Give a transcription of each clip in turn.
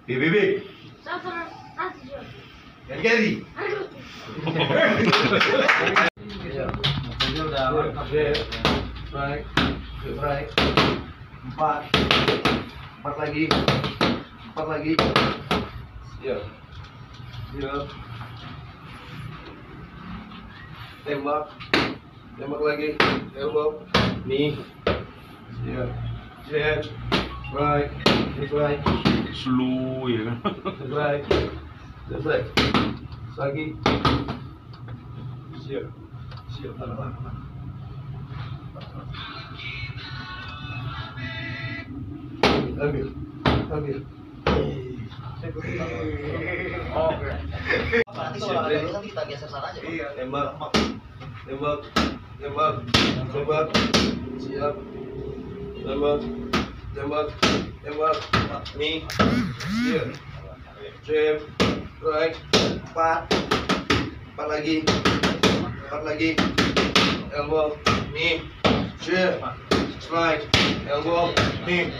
BBB. Gary. Udah mantap deh. Baik, baik. Empat lagi. Siap. Tembak lagi. Tembak. Nih. Siap. Baik. Slow ya kan. Baik. Lagi. Siap. Ambil. Oke. Berarti kalau ada dulu nanti kita geser sana aja. Iya. Tembak. Siap. Tembak. Nih. Siap. Jam. Right. Empat lagi. Elbow. Nih. Jam. Slide. Elbow. Nih.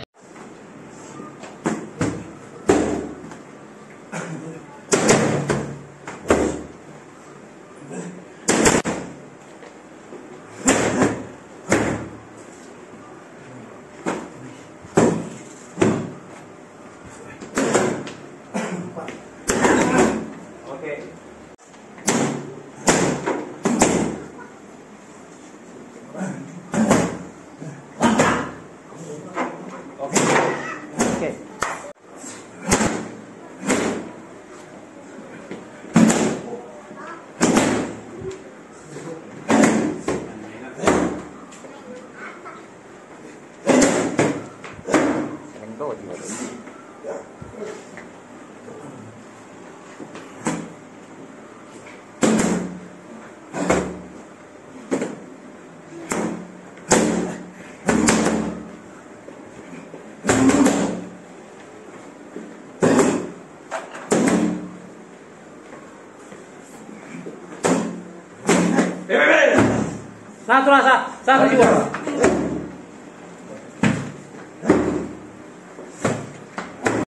Satu rasa, satu jiwa.